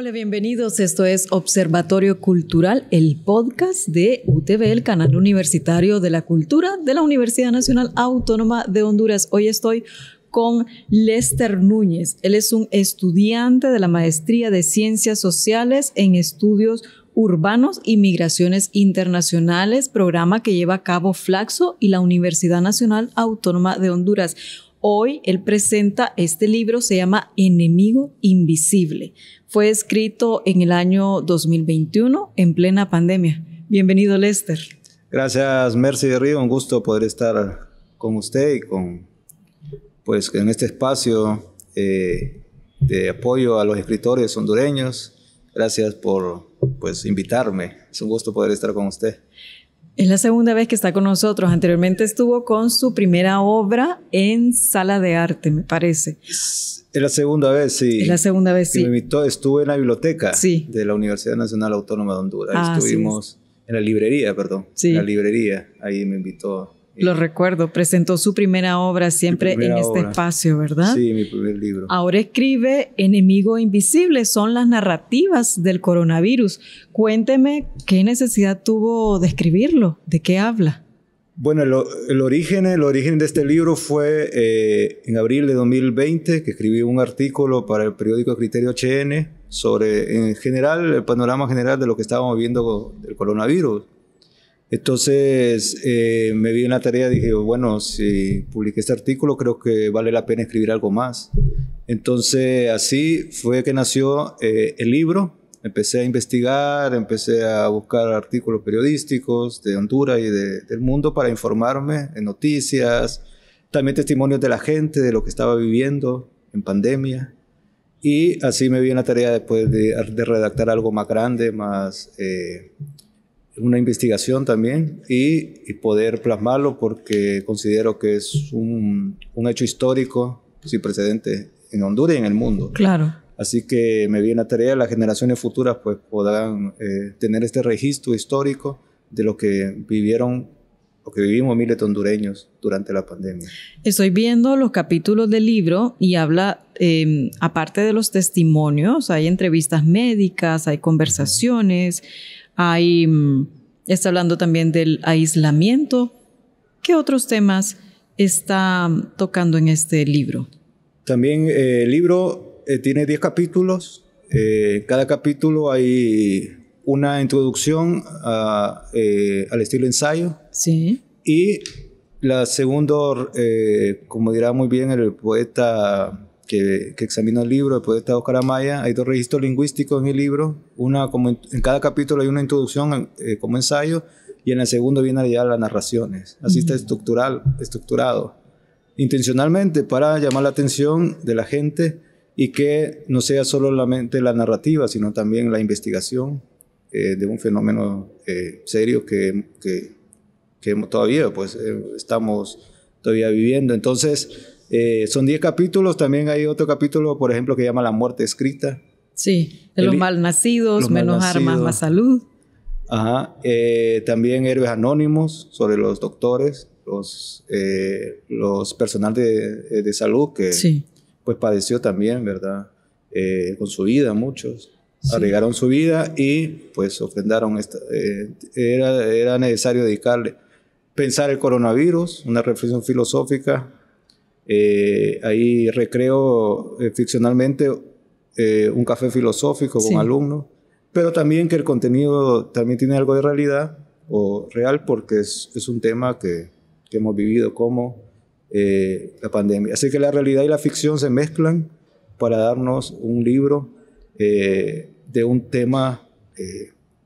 Hola, bienvenidos. Esto es Observatorio Cultural, el podcast de UTV, el canal universitario de la cultura de la Universidad Nacional Autónoma de Honduras. Hoy estoy con Lester Núñez. Él es un estudiante de la Maestría de Ciencias Sociales en Estudios Urbanos y Migraciones Internacionales, programa que lleva a cabo Flaxo y la Universidad Nacional Autónoma de Honduras. Hoy él presenta este libro, se llama Enemigo Invisible. Fue escrito en el año 2021, en plena pandemia. Bienvenido, Lester. Gracias, Mercy de Río. Un gusto poder estar con usted y pues, en este espacio de apoyo a los escritores hondureños. Gracias por invitarme. Es un gusto poder estar con usted. Es la segunda vez que está con nosotros. Anteriormente estuvo con su primera obra en Sala de Arte, me parece. Es la segunda vez, sí. Es la segunda vez, sí. Me invitó, estuve en la biblioteca sí. de la Universidad Nacional Autónoma de Honduras. Estuvimos en la librería, Sí. En la librería, ahí me invitó. Lo recuerdo, presentó su primera obra siempre en este espacio, ¿verdad? Sí, mi primer libro. Ahora escribe Enemigo Invisible, son las narrativas del coronavirus. Cuénteme, ¿qué necesidad tuvo de escribirlo? ¿De qué habla? Bueno, el origen de este libro fue en abril de 2020, que escribí un artículo para el periódico Criterio HN sobre, en general, el panorama general de lo que estábamos viendo del coronavirus. Entonces me vi en la tarea, dije, bueno, si publiqué este artículo, creo que vale la pena escribir algo más. Entonces así fue que nació el libro. Empecé a investigar, empecé a buscar artículos periodísticos de Honduras y del mundo para informarme en noticias, también testimonios de la gente, de lo que estaba viviendo en pandemia. Y así me vi en la tarea después de redactar algo más grande, más... una investigación también y poder plasmarlo porque considero que es un hecho histórico sin precedentes en Honduras y en el mundo. Claro. Así que me vi en la tarea, las generaciones futuras pues podrán tener este registro histórico de lo que vivimos miles de hondureños durante la pandemia. Estoy viendo los capítulos del libro y habla, aparte de los testimonios, hay entrevistas médicas, hay conversaciones, está hablando también del aislamiento. ¿Qué otros temas está tocando en este libro? También el libro tiene 10 capítulos. Cada capítulo hay una introducción al estilo ensayo. Sí. Y la segunda, como dirá muy bien el poeta que examina el libro, el poeta Oscar Amaya, hay 2 registros lingüísticos en el libro. En cada capítulo hay una introducción como ensayo y en el segundo vienen ya las narraciones. Así está estructurado intencionalmente para llamar la atención de la gente y que no sea solamente la narrativa, sino también la investigación de un fenómeno serio que todavía estamos todavía viviendo. Entonces, son 10 capítulos. También hay otro capítulo, por ejemplo, que llama La muerte escrita. Sí, de los malnacidos, menos armas, más salud. Ajá. También Héroes Anónimos, sobre los doctores, los personal de salud que pues padeció también, ¿verdad? Con su vida, muchos. Sí. Arriesgaron su vida y pues ofrendaron era necesario pensar el coronavirus, una reflexión filosófica. Ahí recreo ficcionalmente un café filosófico con alumnos, pero también que el contenido también tiene algo de realidad o real porque es un tema que hemos vivido como la pandemia. Así que la realidad y la ficción se mezclan para darnos un libro de un tema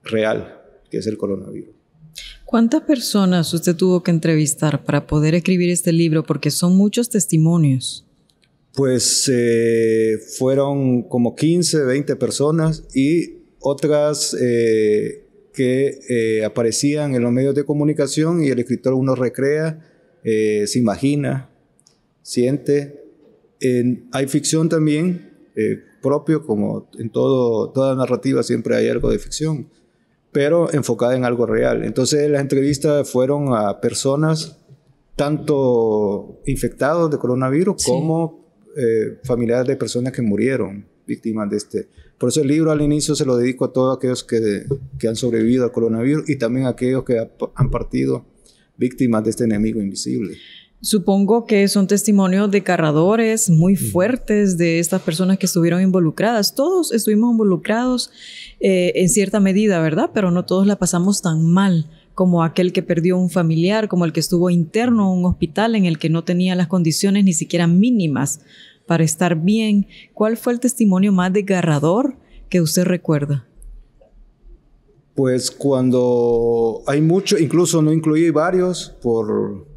real, que es el coronavirus. ¿Cuántas personas usted tuvo que entrevistar para poder escribir este libro? Porque son muchos testimonios. Pues fueron como 15, 20 personas y otras que aparecían en los medios de comunicación y el escritor uno recrea, se imagina, siente. Hay ficción también propio, como en toda narrativa siempre hay algo de ficción, pero enfocada en algo real. Entonces las entrevistas fueron a personas tanto infectados de coronavirus como familiares de personas que murieron víctimas de este. Por eso el libro al inicio se lo dedico a todos aquellos que han sobrevivido al coronavirus y también a aquellos que han partido víctimas de este enemigo invisible. Supongo que son testimonios desgarradores, muy fuertes de estas personas que estuvieron involucradas. Todos estuvimos involucrados en cierta medida, ¿verdad? Pero no todos la pasamos tan mal como aquel que perdió un familiar, como el que estuvo interno en un hospital en el que no tenía las condiciones ni siquiera mínimas para estar bien. ¿Cuál fue el testimonio más desgarrador que usted recuerda? Pues cuando hay mucho, incluso no incluí varios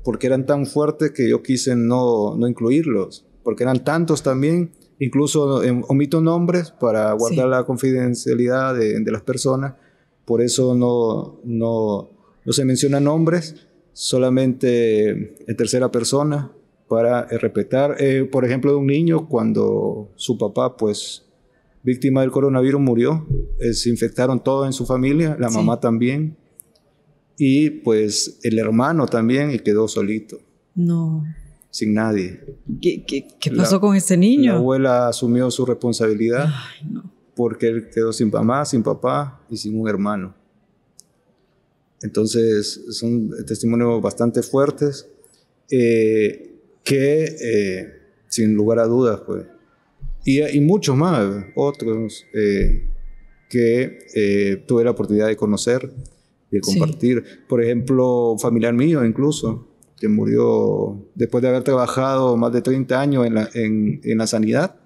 porque eran tan fuertes que yo quise no incluirlos, porque eran tantos también, incluso omito nombres para guardar la confidencialidad de las personas, por eso no se mencionan nombres, solamente en tercera persona para respetar, por ejemplo, de un niño cuando su papá pues víctima del coronavirus murió, se infectaron todos en su familia, la mamá también, y pues el hermano también, y quedó solito. No. Sin nadie. ¿Qué pasó con ese niño? La abuela asumió su responsabilidad. Ay, no. Porque él quedó sin mamá, sin papá y sin un hermano. Entonces son testimonios bastante fuertes sin lugar a dudas pues. Y muchos más, otros que tuve la oportunidad de conocer y de compartir. Por ejemplo, un familiar mío incluso, que murió después de haber trabajado más de 30 años en la sanidad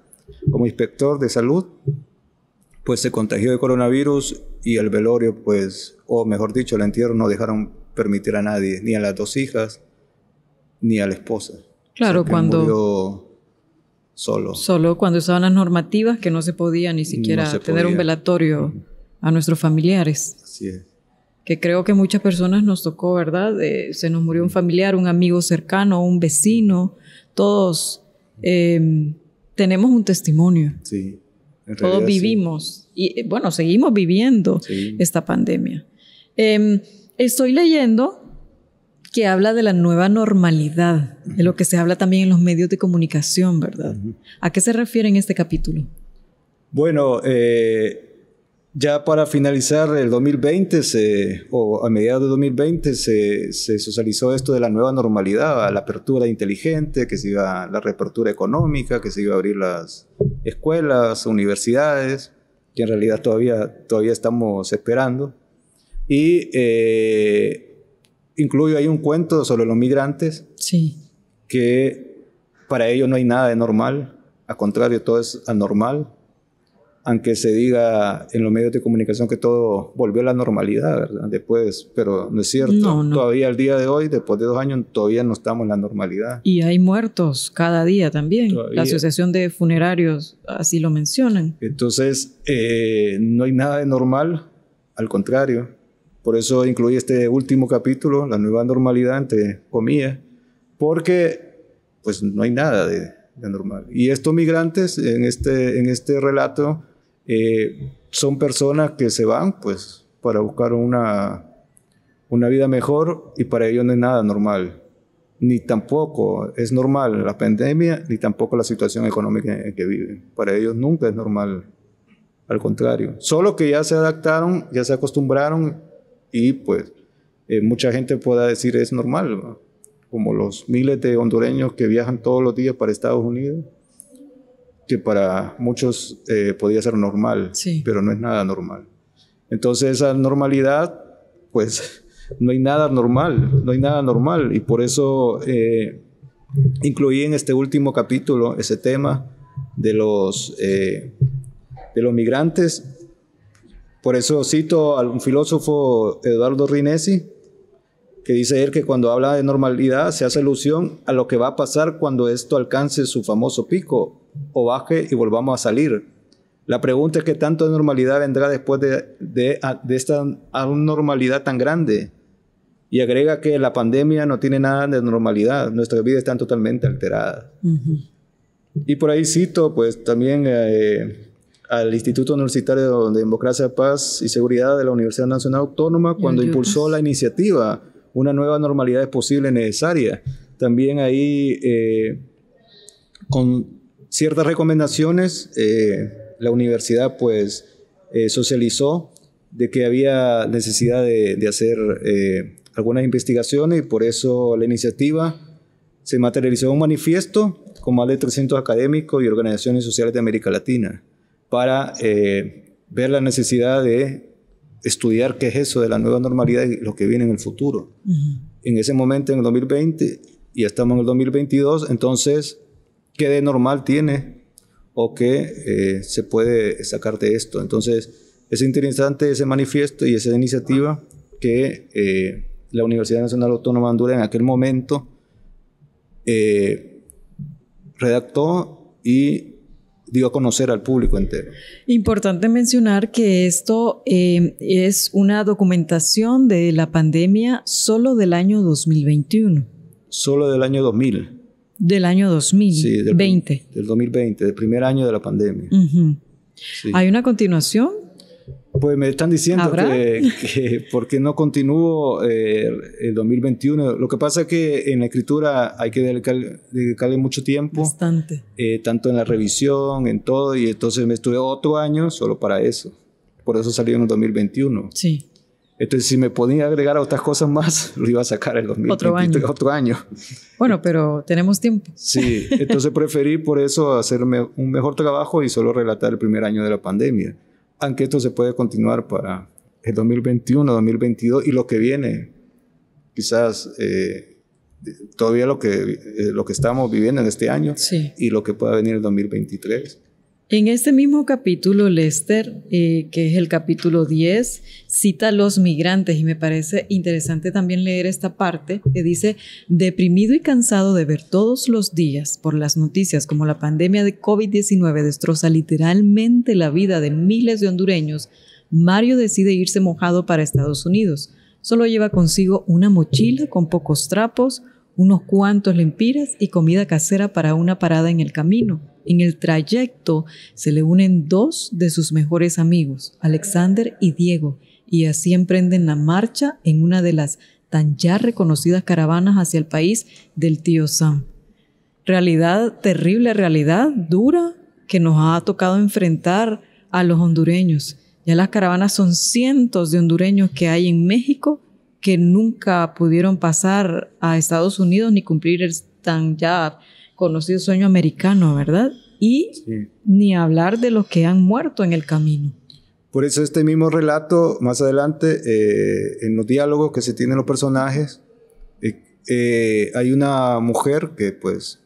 como inspector de salud, pues se contagió de coronavirus y el velorio, pues, o mejor dicho, el entierro no dejaron permitir a nadie, ni a las 2 hijas, ni a la esposa. Claro, cuando... murió solo cuando estaban las normativas que no se podía ni siquiera tener un velatorio a nuestros familiares. Así es. Que creo que muchas personas nos tocó, ¿verdad? Se nos murió un familiar, un amigo cercano, un vecino. Todos tenemos un testimonio. Sí. Todos vivimos. Sí. Y bueno, seguimos viviendo esta pandemia. Estoy leyendo que habla de la nueva normalidad, de lo que se habla también en los medios de comunicación, ¿verdad? ¿A qué se refiere en este capítulo? Bueno, ya para finalizar el 2020, o a mediados de 2020, se socializó esto de la nueva normalidad, la apertura inteligente, que se iba la reapertura económica, que se iba a abrir las escuelas, universidades, que en realidad todavía estamos esperando. Y incluyo ahí un cuento sobre los migrantes, que para ellos no hay nada de normal, al contrario, todo es anormal, aunque se diga en los medios de comunicación que todo volvió a la normalidad, ¿verdad? Después, pero no es cierto. No. Todavía al día de hoy, después de 2 años, todavía no estamos en la normalidad. Y hay muertos cada día también. Todavía. La Asociación de Funerarios así lo mencionan. Entonces, no hay nada de normal, al contrario. Por eso incluí este último capítulo, la nueva normalidad, entre comillas, porque pues no hay nada de normal. Y estos migrantes en este relato son personas que se van pues para buscar una vida mejor, y para ellos no es nada normal. Ni tampoco es normal la pandemia, ni tampoco la situación económica en que viven. Para ellos nunca es normal, al contrario. Solo que ya se adaptaron, ya se acostumbraron, y pues mucha gente pueda decir es normal, ¿no? Como los miles de hondureños que viajan todos los días para Estados Unidos, que para muchos podría ser normal, pero no es nada normal. Entonces esa normalidad, pues no hay nada normal, y por eso incluí en este último capítulo ese tema de los migrantes. Por eso cito a un filósofo, Eduardo Rinesi, que dice él que cuando habla de normalidad se hace alusión a lo que va a pasar cuando esto alcance su famoso pico o baje y volvamos a salir. La pregunta es qué tanto de normalidad vendrá después de esta anormalidad tan grande. Y agrega que la pandemia no tiene nada de normalidad, nuestras vidas están totalmente alteradas. Y por ahí cito pues también al Instituto Universitario de Democracia, Paz y Seguridad de la Universidad Nacional Autónoma, cuando impulsó la iniciativa Una nueva normalidad es posible y necesaria. También ahí con ciertas recomendaciones la universidad pues socializó de que había necesidad de hacer algunas investigaciones, y por eso la iniciativa se materializó en un manifiesto con más de 300 académicos y organizaciones sociales de América Latina para ver la necesidad de estudiar qué es eso de la nueva normalidad y lo que viene en el futuro. En ese momento, en el 2020, y estamos en el 2022, entonces, ¿qué de normal tiene o qué se puede sacar de esto? Entonces, es interesante ese manifiesto y esa iniciativa que la Universidad Nacional Autónoma de Honduras en aquel momento redactó y dio a conocer al público entero. Importante mencionar que esto es una documentación de la pandemia solo del año 2021. Solo del año 2000. Del año 2020. Sí, del 2020, del primer año de la pandemia. Sí. ¿Hay una continuación? Pues me están diciendo que ¿por qué no continúo el 2021? Lo que pasa es que en la escritura hay que dedicarle mucho tiempo. Bastante. Tanto en la revisión, en todo, y entonces me estuve otro año solo para eso. Por eso salió en el 2021. Sí. Entonces, si me podía agregar a otras cosas más, lo iba a sacar el 2023. Otro año. Bueno, pero tenemos tiempo. Sí, entonces preferí por eso hacerme un mejor trabajo y solo relatar el primer año de la pandemia. Aunque esto se puede continuar para el 2021, 2022 y lo que viene. Quizás todavía lo que estamos viviendo en este año, sí, y lo que pueda venir el 2023. En este mismo capítulo, Lester, que es el capítulo 10, cita a los migrantes, y me parece interesante también leer esta parte que dice: deprimido y cansado de ver todos los días por las noticias como la pandemia de COVID-19 destroza literalmente la vida de miles de hondureños, Mario decide irse mojado para Estados Unidos. Solo lleva consigo una mochila con pocos trapos, unos cuantos lempiras y comida casera para una parada en el camino. En el trayecto se le unen dos de sus mejores amigos, Alexander y Diego, y así emprenden la marcha en una de las tan ya reconocidas caravanas hacia el país del tío Sam. Realidad, terrible realidad, dura, que nos ha tocado enfrentar a los hondureños. Ya las caravanas son cientos de hondureños que hay en México que nunca pudieron pasar a Estados Unidos ni cumplir el tan ya conocido sueño americano, ¿verdad? Y sí, ni hablar de los que han muerto en el camino. Por eso este mismo relato, más adelante, en los diálogos que se tienen los personajes, hay una mujer que pues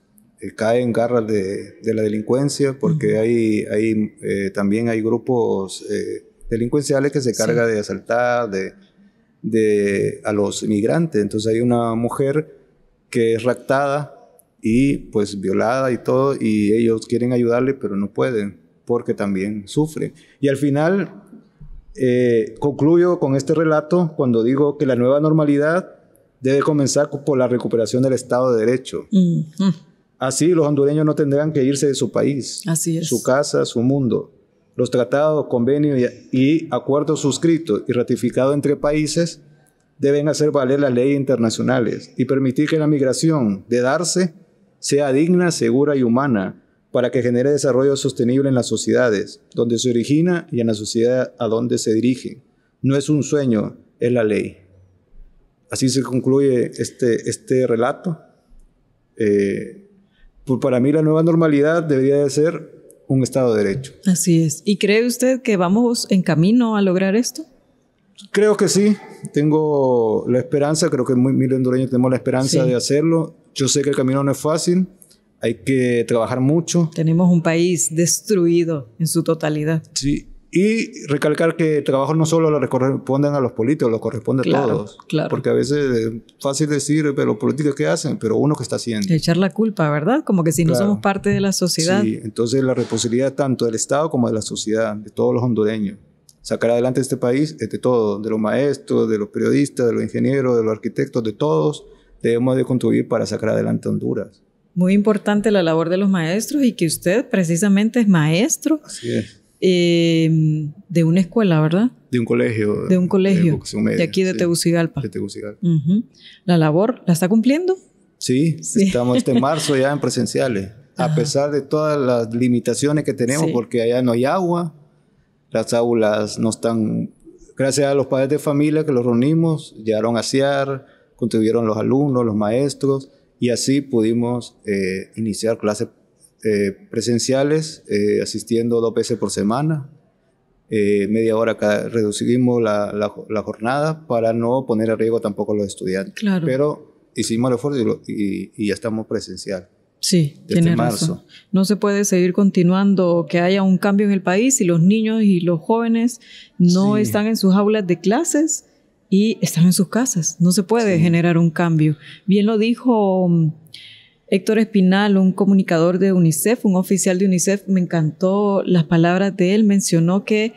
cae en garras de la delincuencia, porque también hay grupos delincuenciales que se cargan de asaltar a los inmigrantes. Entonces hay una mujer que es raptada y pues violada y todo, y ellos quieren ayudarle pero no pueden porque también sufren. Y al final concluyo con este relato cuando digo que la nueva normalidad debe comenzar por la recuperación del Estado de Derecho. Así los hondureños no tendrán que irse de su país, así es, su casa, su mundo. Los tratados, convenios y acuerdos suscritos y ratificados entre países deben hacer valer las leyes internacionales y permitir que la migración de darse sea digna, segura y humana, para que genere desarrollo sostenible en las sociedades donde se origina y en la sociedad a donde se dirige. No es un sueño, es la ley. Así se concluye este relato. Pues para mí la nueva normalidad debería de ser un Estado de Derecho. Así es. ¿Y cree usted que vamos en camino a lograr esto? Creo que sí. Tengo la esperanza, creo que miles hondureños tenemos la esperanza de hacerlo. Yo sé que el camino no es fácil, hay que trabajar mucho. Tenemos un país destruido en su totalidad. Sí, y recalcar que el trabajo no solo le corresponden a los políticos, lo corresponde a todos. Claro. Porque a veces es fácil decir, pero los políticos ¿qué hacen? Pero uno que está haciendo. Echar la culpa, ¿verdad? Como que si no somos parte de la sociedad. Sí, entonces la responsabilidad tanto del Estado como de la sociedad, de todos los hondureños. Sacar adelante este país es de todos, de los maestros, de los periodistas, de los ingenieros, de los arquitectos, de todos. Debemos de contribuir para sacar adelante Honduras. Muy importante la labor de los maestros y que usted precisamente es maestro. Así es. De una escuela, ¿verdad? De un colegio. De un colegio. De aquí de Tegucigalpa. De Tegucigalpa. ¿La labor la está cumpliendo? Sí, estamos este marzo ya en presenciales. a pesar de todas las limitaciones que tenemos, porque allá no hay agua, las aulas no están, gracias a los padres de familia que los reunimos, llegaron a asear, contribuyeron los alumnos, los maestros, y así pudimos iniciar clases presenciales, asistiendo 2 veces por semana, media hora reducimos la jornada para no poner en riesgo tampoco a los estudiantes. Claro. Pero hicimos el esfuerzo y ya estamos presencial. Sí, tiene razón. No se puede seguir continuando que haya un cambio en el país y los niños y los jóvenes no están en sus aulas de clases y están en sus casas. No se puede generar un cambio. Bien lo dijo Héctor Espinal, un comunicador de UNICEF, un oficial de UNICEF. Me encantó las palabras de él. Mencionó que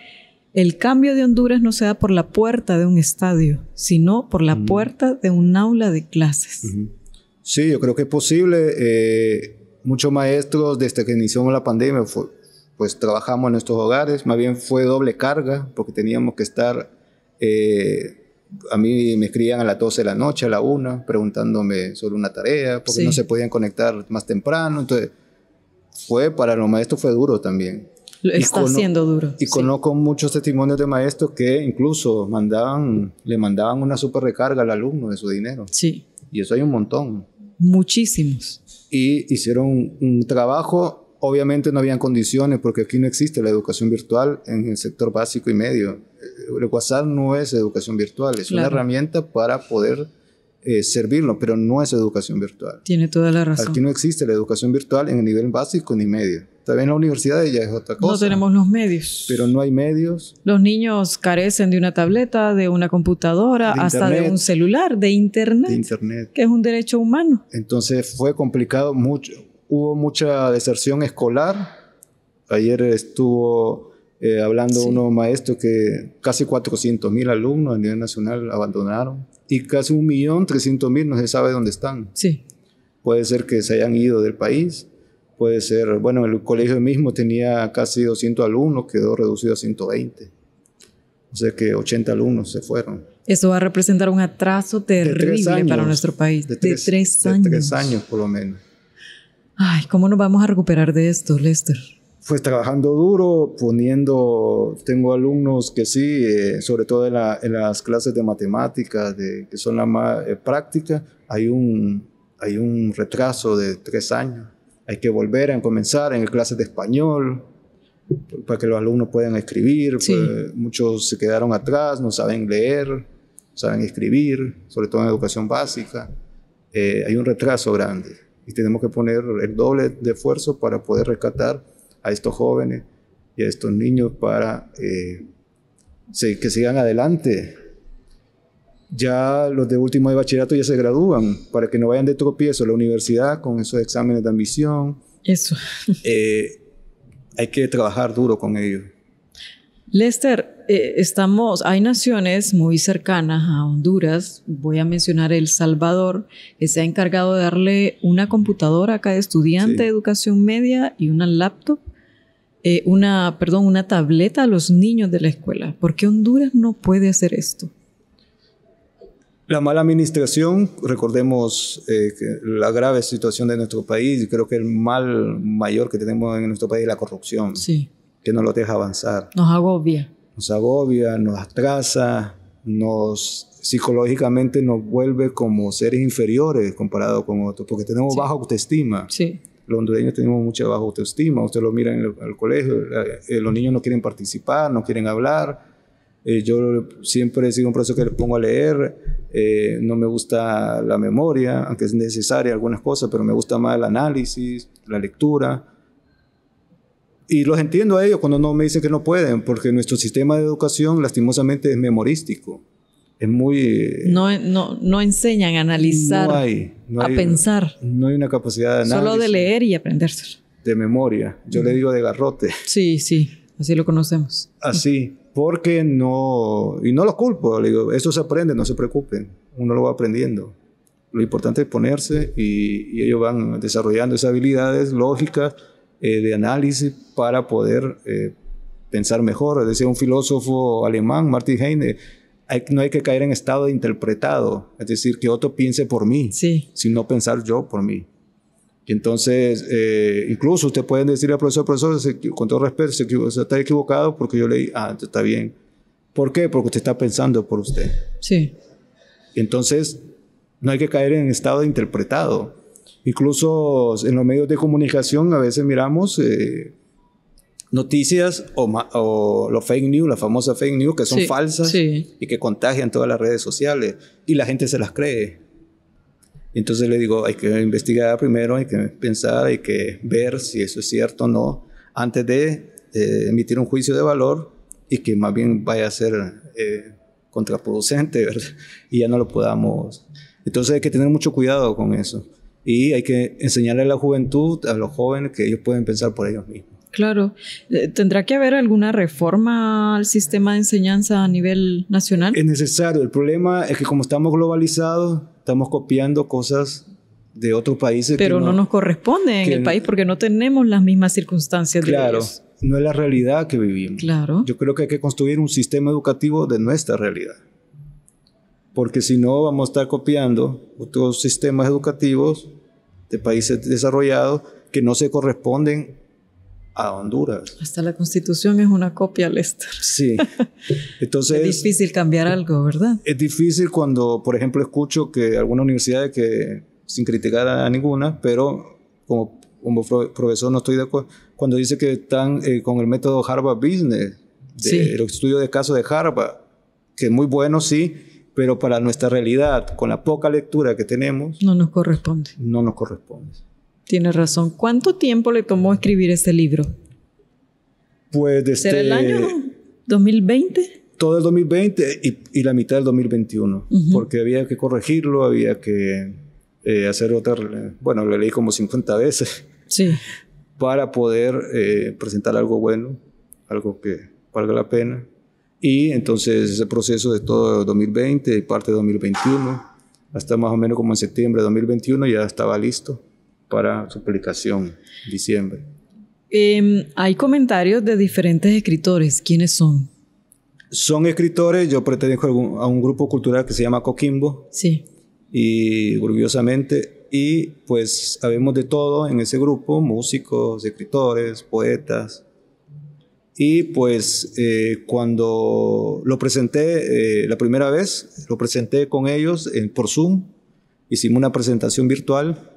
el cambio de Honduras no se da por la puerta de un estadio, sino por la puerta de un aula de clases. Sí, yo creo que es posible. Muchos maestros, desde que inició la pandemia, pues trabajamos en nuestros hogares. Más bien fue doble carga, porque teníamos que estar... a mí me escribían a las 12 de la noche, a la 1, preguntándome sobre una tarea, porque no se podían conectar más temprano. Entonces, para los maestros fue duro también. Está siendo duro. Y conozco muchos testimonios de maestros que incluso le mandaban una super recarga al alumno de su dinero. Sí. Y eso hay un montón. Muchísimos. Y hicieron un trabajo. Obviamente no habían condiciones porque aquí no existe la educación virtual en el sector básico y medio. El WhatsApp no es educación virtual, es una herramienta para poder servirlo, pero no es educación virtual. Tiene toda la razón. Aquí no existe la educación virtual en el nivel básico ni medio. También en la universidad ya es otra cosa. No tenemos los medios. Pero no hay medios. Los niños carecen de una tableta, de una computadora, hasta de un celular, de internet. De internet. Que es un derecho humano. Entonces fue complicado mucho. Hubo mucha deserción escolar. Ayer estuvo hablando unos maestros que casi 400,000 alumnos a nivel nacional abandonaron. Y casi 1.300.000 no se sabe dónde están. Sí. Puede ser que se hayan ido del país. Puede ser, bueno, el colegio mismo tenía casi 200 alumnos, quedó reducido a 120. O sea que 80 alumnos se fueron. Eso va a representar un atraso terrible para nuestro país. De 3 años. De 3 años, por lo menos. Ay, ¿cómo nos vamos a recuperar de esto, Lester? Pues trabajando duro, tengo alumnos que sí, sobre todo en las clases de matemáticas, que son las más prácticas, hay un retraso de 3 años. Hay que volver a comenzar en clases de español para que los alumnos puedan escribir. Sí. Pues, muchos se quedaron atrás, no saben leer, no saben escribir, sobre todo en educación básica. Hay un retraso grande y tenemos que poner el doble de esfuerzo para poder rescatar a estos jóvenes y a estos niños para que sigan adelante. Ya los de último de bachillerato ya se gradúan para que no vayan de tropiezo a la universidad con esos exámenes de admisión. Eso. Hay que trabajar duro con ellos. Lester, hay naciones muy cercanas a Honduras. Voy a mencionar El Salvador, que se ha encargado de darle una computadora a cada estudiante de educación media y una laptop, una tableta a los niños de la escuela. ¿Por qué Honduras no puede hacer esto? La mala administración, recordemos la grave situación de nuestro país, y creo que el mal mayor que tenemos en nuestro país es la corrupción, que no lo deja avanzar. Nos agobia. Nos agobia, nos atrasa, psicológicamente nos vuelve como seres inferiores comparados con otros, porque tenemos baja autoestima. Sí. Los hondureños tenemos mucha baja autoestima. Usted lo mira en el colegio, los niños no quieren participar, no quieren hablar. Yo siempre sigo un proceso que les pongo a leer. No me gusta la memoria, aunque es necesaria algunas cosas, pero me gusta más el análisis, la lectura. Y los entiendo a ellos cuando no me dicen que no pueden, porque nuestro sistema de educación lastimosamente es memorístico. Es muy... No enseñan a analizar, a pensar. No hay una capacidad de análisis. Solo de leer y aprenderse. De memoria. Yo le digo de garrote. Sí, así lo conocemos. Así. Porque no los culpo, le digo, eso se aprende, no se preocupen, uno lo va aprendiendo. Lo importante es ponerse y ellos van desarrollando esas habilidades lógicas de análisis para poder pensar mejor. Decía un filósofo alemán, Martin Heine, no hay que caer en estado de interpretado, es decir, que otro piense por mí, sino pensar yo por mí. Y entonces, incluso usted puede decirle al profesor, con todo respeto, se está equivocado porque yo leí, está bien. ¿Por qué? Porque usted está pensando por usted. Sí. Entonces, no hay que caer en estado de interpretado. Incluso en los medios de comunicación a veces miramos noticias o los fake news, las famosas fake news que son falsas y que contagian todas las redes sociales y la gente se las cree. Entonces le digo, hay que investigar primero, hay que pensar, hay que ver si eso es cierto o no antes de emitir un juicio de valor y que más bien vaya a ser contraproducente, ¿verdad? Y ya no lo podamos. Entonces hay que tener mucho cuidado con eso. Y hay que enseñarle a la juventud, a los jóvenes, que ellos pueden pensar por ellos mismos. Claro. ¿Tendrá que haber alguna reforma al sistema de enseñanza a nivel nacional? Es necesario. El problema es que como estamos globalizados, estamos copiando cosas de otros países. Pero no nos corresponde en el país porque no tenemos las mismas circunstancias de ellos. Claro, no es la realidad que vivimos. Claro. Yo creo que hay que construir un sistema educativo de nuestra realidad. Porque si no, vamos a estar copiando otros sistemas educativos de países desarrollados que no se corresponden a Honduras. Hasta la Constitución es una copia, Lester. Sí. Entonces, es difícil cambiar algo, ¿verdad? Es difícil cuando, por ejemplo, escucho que algunas universidades, que sin criticar a ninguna, pero como profesor no estoy de acuerdo, cuando dice que están con el método Harvard Business, el estudio de casos de Harvard, que es muy bueno, sí, pero para nuestra realidad, con la poca lectura que tenemos, no nos corresponde. No nos corresponde. Tiene razón. ¿Cuánto tiempo le tomó escribir este libro? Pues ¿será el año 2020? Todo el 2020 y la mitad del 2021. Porque había que corregirlo, había que hacer otra... Bueno, lo leí como 50 veces. Sí. Para poder presentar algo bueno, algo que valga la pena. Y entonces ese proceso de todo 2020 y parte de 2021, hasta más o menos como en septiembre de 2021 ya estaba listo para su publicación en diciembre. Hay comentarios de diferentes escritores. ¿Quiénes son? Son escritores, yo pertenezco a un grupo cultural que se llama Coquimbo. Sí. Y orgullosamente, y pues habemos de todo en ese grupo, músicos, escritores, poetas. Y pues cuando lo presenté la primera vez, lo presenté con ellos por Zoom. Hicimos una presentación virtual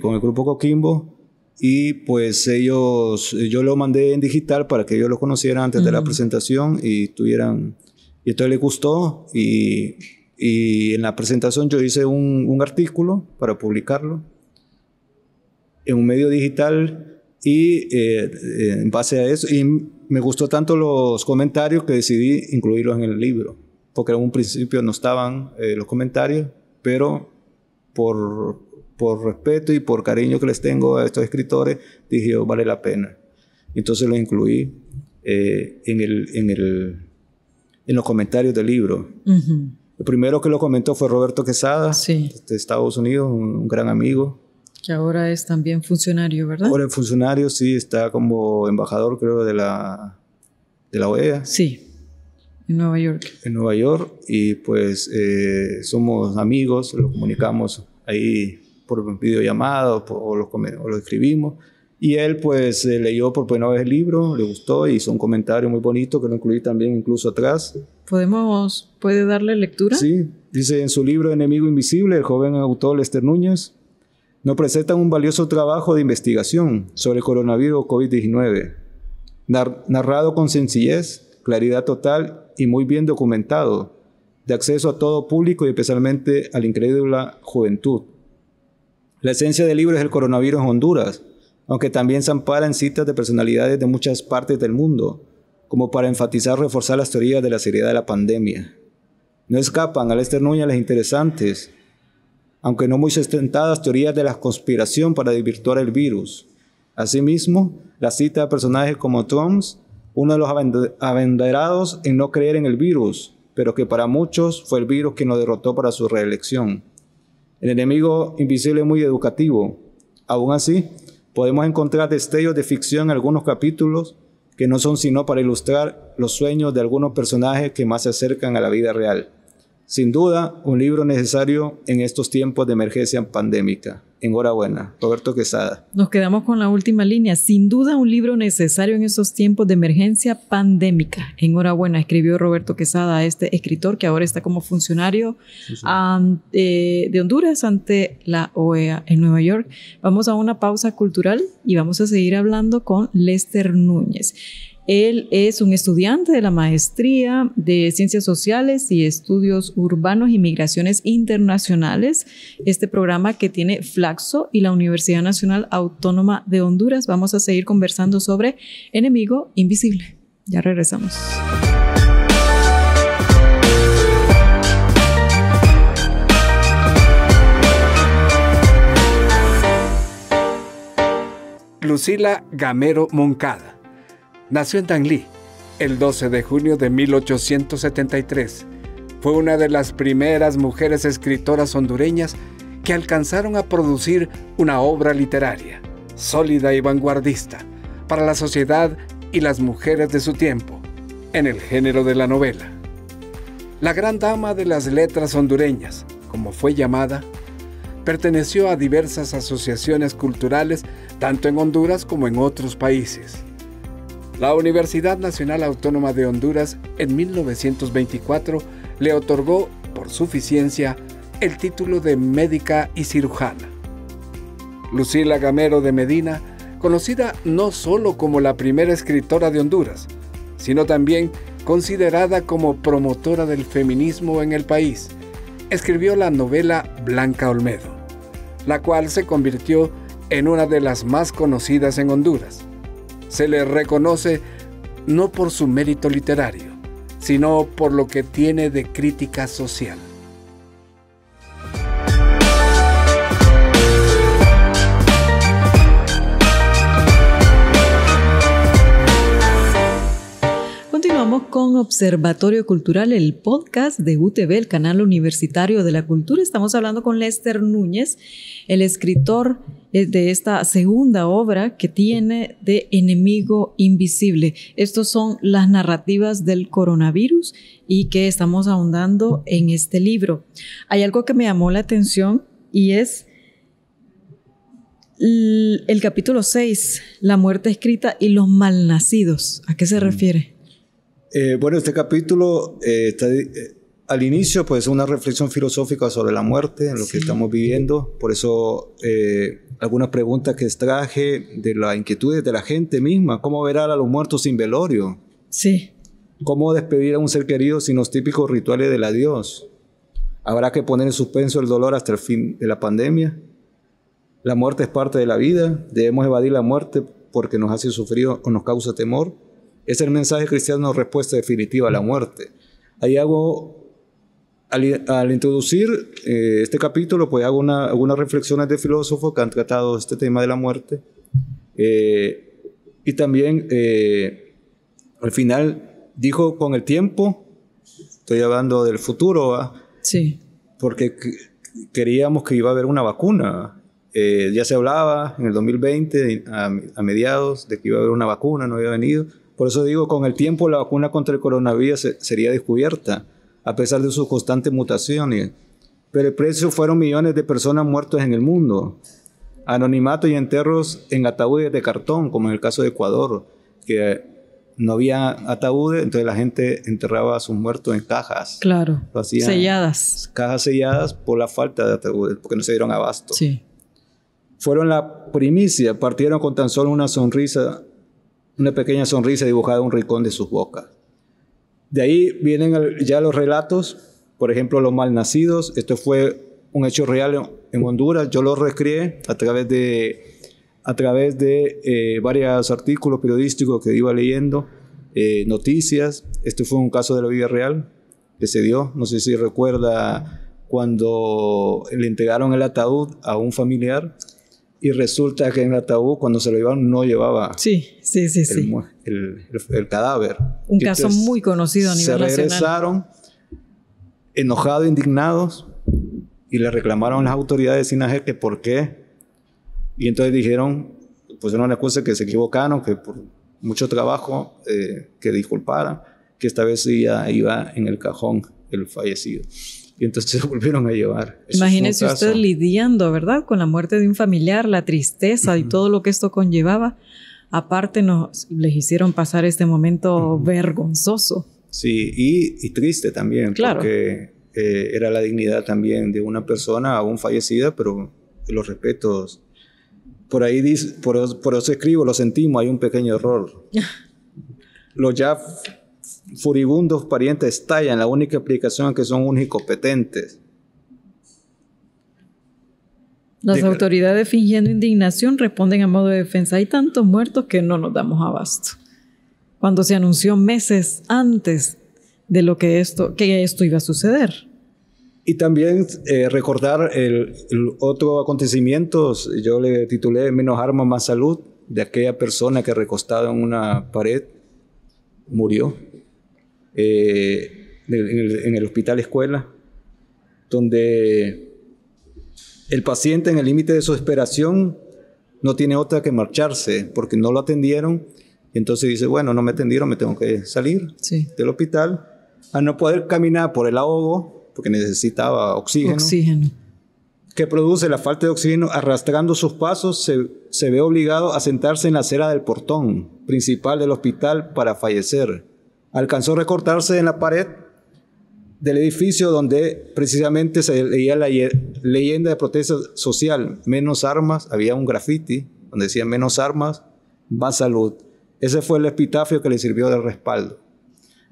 con el grupo Coquimbo. Y pues yo lo mandé en digital para que ellos lo conocieran antes de la presentación y entonces les gustó. Y en la presentación yo hice un artículo para publicarlo en un medio digital. Y en base a eso, y me gustó tanto los comentarios que decidí incluirlos en el libro, porque en un principio no estaban los comentarios, pero por respeto y por cariño que les tengo a estos escritores, dije, vale la pena. Entonces los incluí en los comentarios del libro. El primero que lo comentó fue Roberto Quesada, de Estados Unidos, un gran amigo. Que ahora es también funcionario, ¿verdad? Ahora es funcionario, sí, está como embajador, creo, de la OEA. Sí, en Nueva York. En Nueva York, y pues somos amigos, lo comunicamos ahí por videollamada o lo escribimos. Y él pues leyó por primera vez el libro, le gustó, hizo un comentario muy bonito que lo incluí también incluso atrás. ¿Puede darle lectura? Sí, dice en su libro Enemigo Invisible, el joven autor Lester Núñez nos presenta un valioso trabajo de investigación sobre el coronavirus COVID-19, narrado con sencillez, claridad total y muy bien documentado, de acceso a todo público y especialmente a la incrédula juventud. La esencia del libro es el coronavirus en Honduras, aunque también se ampara en citas de personalidades de muchas partes del mundo, como para enfatizar o reforzar las teorías de la seriedad de la pandemia. No escapan a Lester Núñez las interesantes, aunque no muy sustentadas, teorías de la conspiración para desvirtuar el virus. Asimismo, la cita de personajes como Trump, uno de los abanderados en no creer en el virus, pero que para muchos fue el virus quien lo derrotó para su reelección. El enemigo invisible es muy educativo. Aún así, podemos encontrar destellos de ficción en algunos capítulos que no son sino para ilustrar los sueños de algunos personajes que más se acercan a la vida real. Sin duda, un libro necesario en estos tiempos de emergencia pandémica. Enhorabuena, Roberto Quesada. Nos quedamos con la última línea. Sin duda un libro necesario en estos tiempos de emergencia pandémica. Enhorabuena, escribió Roberto Quesada, este escritor que ahora está como funcionario de Honduras ante la OEA en Nueva York. Vamos a una pausa cultural y vamos a seguir hablando con Lester Núñez. Él es un estudiante de la Maestría de Ciencias Sociales y Estudios Urbanos y Migraciones Internacionales, este programa que tiene Flaxo y la Universidad Nacional Autónoma de Honduras. Vamos a seguir conversando sobre Enemigo Invisible. Ya regresamos. Lucila Gamero Moncada nació en Danlí el 12 de junio de 1873. Fue una de las primeras mujeres escritoras hondureñas que alcanzaron a producir una obra literaria sólida y vanguardista para la sociedad y las mujeres de su tiempo, en el género de la novela. La gran dama de las letras hondureñas, como fue llamada, perteneció a diversas asociaciones culturales tanto en Honduras como en otros países. La Universidad Nacional Autónoma de Honduras en 1924 le otorgó, por suficiencia, el título de médica y cirujana. Lucila Gamero de Medina, conocida no solo como la primera escritora de Honduras, sino también considerada como promotora del feminismo en el país, escribió la novela Blanca Olmedo, la cual se convirtió en una de las más conocidas en Honduras. Se le reconoce no por su mérito literario, sino por lo que tiene de crítica social. Continuamos con Observatorio Cultural, el podcast de UTV, el canal universitario de la cultura. Estamos hablando con Lester Núñez, el escritor de esta segunda obra que tiene de Enemigo Invisible. Estos son las narrativas del coronavirus y que estamos ahondando en este libro. Hay algo que me llamó la atención y es el capítulo 6, la muerte escrita y los malnacidos. ¿A qué se refiere? Bueno, este capítulo está al inicio, pues, una reflexión filosófica sobre la muerte, en lo que estamos viviendo. Por eso, algunas preguntas que extraje de las inquietudes de la gente misma. ¿Cómo verar a los muertos sin velorio? Sí. ¿Cómo despedir a un ser querido sin los típicos rituales del adiós? ¿Habrá que poner en suspenso el dolor hasta el fin de la pandemia? ¿La muerte es parte de la vida? ¿Debemos evadir la muerte porque nos hace sufrir o nos causa temor? Es el mensaje cristiano respuesta definitiva a la muerte. Ahí hago, al introducir este capítulo, pues hago algunas reflexiones de filósofos que han tratado este tema de la muerte. Y también, al final, dijo con el tiempo, estoy hablando del futuro, ¿va? Sí. Porque queríamos que iba a haber una vacuna. Ya se hablaba en el 2020, a mediados, de que iba a haber una vacuna, no había venido. Por eso digo, con el tiempo la vacuna contra el coronavirus sería descubierta, a pesar de sus constantes mutaciones. Pero el precio fueron millones de personas muertas en el mundo. Anonimato y enterros en ataúdes de cartón, como en el caso de Ecuador, que no había ataúdes, entonces la gente enterraba a sus muertos en cajas. Claro, selladas. Cajas selladas por la falta de ataúdes, porque no se dieron abasto. Sí. Fueron la primicia, partieron con tan solo una sonrisa, una pequeña sonrisa dibujada en un rincón de sus bocas. De ahí vienen ya los relatos, por ejemplo, los malnacidos. Esto fue un hecho real en Honduras. Yo lo recreé a través de varios artículos periodísticos que iba leyendo, noticias. Esto fue un caso de la vida real que se dio. No sé si recuerda cuando le entregaron el ataúd a un familiar. Y resulta que en el ataúd, cuando se lo llevaron, no llevaba el cadáver. Un caso muy conocido a nivel nacional. Se regresaron enojados, indignados, y le reclamaron a las autoridades de SINAGEL que por qué. Y entonces dijeron, pues era una excusa, que se equivocaron, que por mucho trabajo, que disculparan, que esta vez ya iba en el cajón el fallecido. Y entonces se volvieron a llevar. Imagínese usted lidiando, ¿verdad? Con la muerte de un familiar, la tristeza y todo lo que esto conllevaba. Aparte les hicieron pasar este momento vergonzoso. Sí, y triste también, claro. Porque era la dignidad también de una persona aún fallecida, pero los respetos. Por ahí dice, por eso escribo, lo sentimos, hay un pequeño error. Los ya furibundos parientes estallan, la única explicación es que son unos incompetentes. Las autoridades, fingiendo indignación, responden a modo de defensa. Hay tantos muertos que no nos damos abasto. Cuando se anunció meses antes de lo que esto iba a suceder. Y también recordar el otro acontecimiento, yo le titulé Menos armas, más salud, de aquella persona que recostada en una pared murió en el hospital escuela, donde el paciente en el límite de su desesperación no tiene otra que marcharse porque no lo atendieron. Y entonces dice, bueno, no me atendieron, me tengo que salir del hospital. A no poder caminar por el ahogo, porque necesitaba oxígeno. Que produce la falta de oxígeno, arrastrando sus pasos, se ve obligado a sentarse en la acera del portón principal del hospital para fallecer. Alcanzó a recortarse en la pared del edificio donde precisamente se leía la leyenda de protesta social, menos armas, había un graffiti donde decía menos armas, más salud. Ese fue el epitafio que le sirvió de respaldo.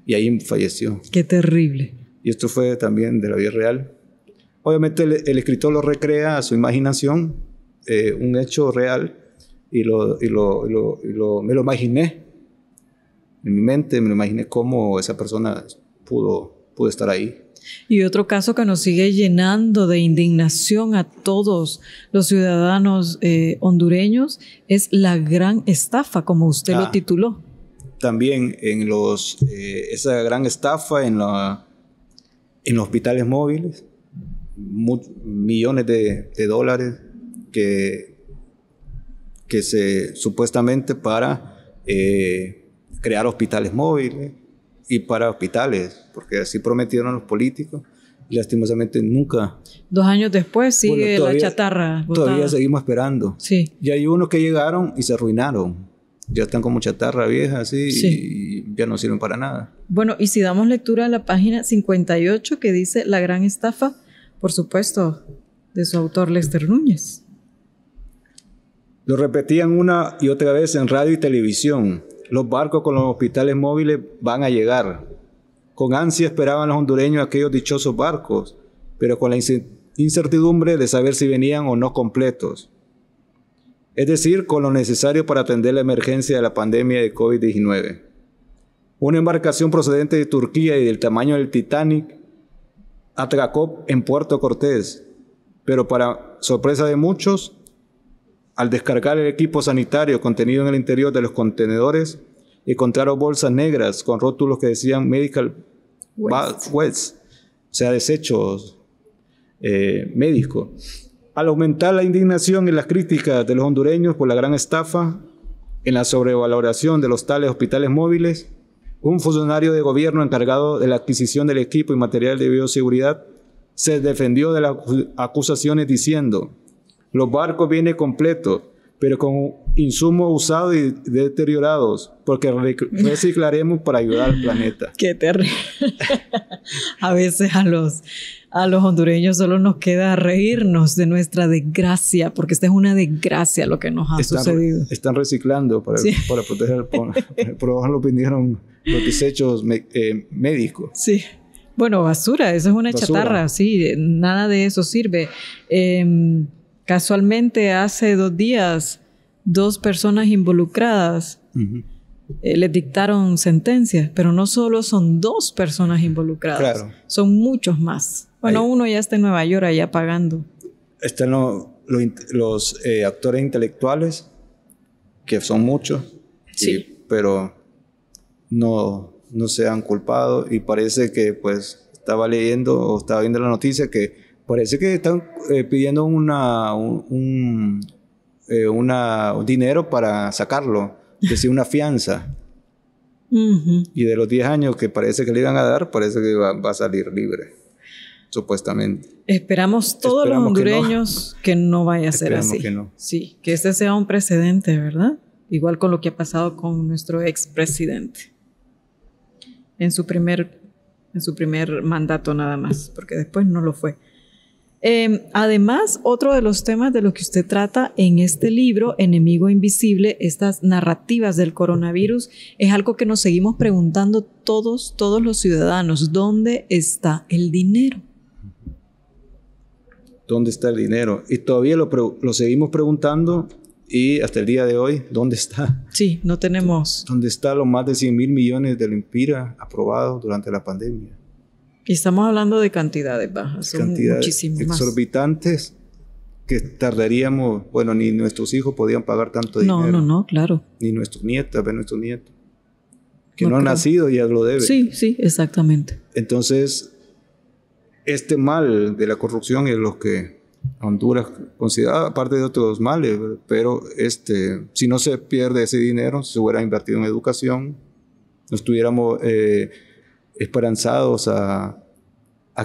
Y ahí falleció. ¡Qué terrible! Y esto fue también de la vida real. Obviamente el escritor lo recrea a su imaginación, un hecho real, y me lo imaginé. En mi mente me lo imaginé cómo esa persona pudo estar ahí. Y otro caso que nos sigue llenando de indignación a todos los ciudadanos hondureños es la gran estafa, como usted lo tituló. También en esa gran estafa en los hospitales móviles, millones de dólares que se supuestamente para crear hospitales móviles y para hospitales, porque así prometieron los políticos y lastimosamente nunca. 2 años después sigue la chatarra botada. Todavía seguimos esperando. Sí. Y hay unos que llegaron y se arruinaron. Ya están como chatarra vieja así y ya no sirven para nada. Bueno, y si damos lectura a la página 58 que dice La gran estafa, por supuesto, de su autor Lester Núñez. Lo repetían una y otra vez en radio y televisión. Los barcos con los hospitales móviles van a llegar. Con ansia esperaban los hondureños aquellos dichosos barcos, pero con la incertidumbre de saber si venían o no completos. Es decir, con lo necesario para atender la emergencia de la pandemia de COVID-19. Una embarcación procedente de Turquía y del tamaño del Titanic atracó en Puerto Cortés, pero para sorpresa de muchos, al descargar el equipo sanitario contenido en el interior de los contenedores, encontraron bolsas negras con rótulos que decían medical waste, o sea, desechos médicos. Al aumentar la indignación y las críticas de los hondureños por la gran estafa en la sobrevaloración de los tales hospitales móviles, un funcionario de gobierno encargado de la adquisición del equipo y material de bioseguridad se defendió de las acusaciones diciendo: los barcos vienen completos, pero con insumos usados y deteriorados, porque reciclaremos para ayudar al planeta. ¡Qué terrible! A veces a los hondureños solo nos queda reírnos de nuestra desgracia, porque esta es una desgracia lo que nos ha sucedido. Están reciclando para proteger el pueblo. Por abajo lo vinieron los desechos médicos. Sí. Bueno, basura, eso es una chatarra, sí, nada de eso sirve. Casualmente hace 2 días, 2 personas involucradas les dictaron sentencia, pero no solo son 2 personas involucradas, son muchos más. Bueno, uno ya está en Nueva York allá pagando. Están los actores intelectuales, que son muchos, pero no se han culpado, y parece que pues estaba leyendo o estaba viendo la noticia que parece que están pidiendo un dinero para sacarlo, es decir, una fianza. Y de los 10 años que parece que le iban a dar, parece que va a salir libre. supuestamente. Esperamos todos los hondureños que no vaya a ser así. Que no. Sí, que este sea un precedente, ¿verdad? Igual con lo que ha pasado con nuestro expresidente en su primer mandato nada más, porque después no lo fue. Además, otro de los temas de los que usted trata en este libro, Enemigo Invisible, estas narrativas del coronavirus, es algo que nos seguimos preguntando todos los ciudadanos. ¿Dónde está el dinero? ¿Dónde está el dinero? Y todavía lo seguimos preguntando, y hasta el día de hoy, ¿dónde está? Sí, no tenemos. ¿Dónde están los más de 100,000 millones del INPIRA aprobados durante la pandemia? Y estamos hablando de cantidades bajas, son muchísimas exorbitantes que tardaríamos, bueno, ni nuestros hijos podían pagar tanto dinero. No, claro. Ni nuestros nietos, que no han nacido ya lo deben. Sí, exactamente. Entonces, este mal de la corrupción es lo que Honduras considera, aparte de otros males, pero si no se pierde ese dinero, se hubiera invertido en educación, no estuviéramos esperanzados a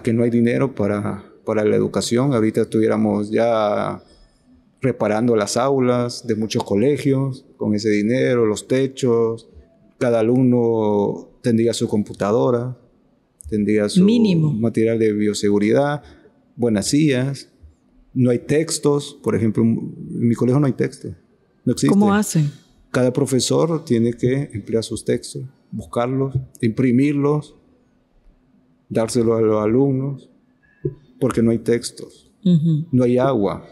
que no hay dinero para la educación. Ahorita estuviéramos ya reparando las aulas de muchos colegios con ese dinero, los techos, cada alumno tendría su computadora, tendría su mínimo material de bioseguridad, buenas sillas. No hay textos, por ejemplo, en mi colegio no hay textos, no existe. ¿Cómo hacen? Cada profesor tiene que emplear sus textos, buscarlos, imprimirlos, dárselos a los alumnos, porque no hay textos, no hay agua.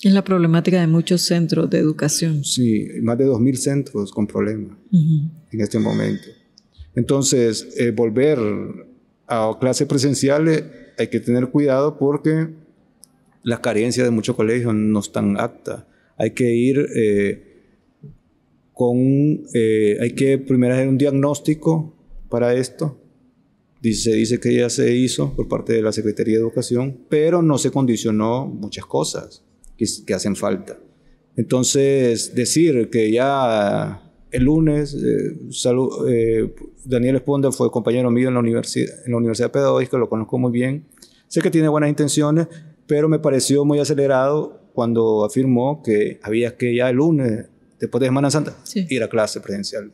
Es la problemática de muchos centros de educación. Sí, más de 2,000 centros con problemas en este momento. Entonces, volver a clases presenciales hay que tener cuidado porque las carencias de muchos colegios no están aptas. Hay que ir hay que primero hacer un diagnóstico para esto. Se dice que ya se hizo por parte de la Secretaría de Educación, pero no se condicionó muchas cosas que hacen falta. Entonces, decir que ya el lunes, Daniel Esponda fue compañero mío en la Universidad Pedagógica, lo conozco muy bien. Sé que tiene buenas intenciones, pero me pareció muy acelerado cuando afirmó que había que ya el lunes, después de Semana Santa, ir a clase presencial.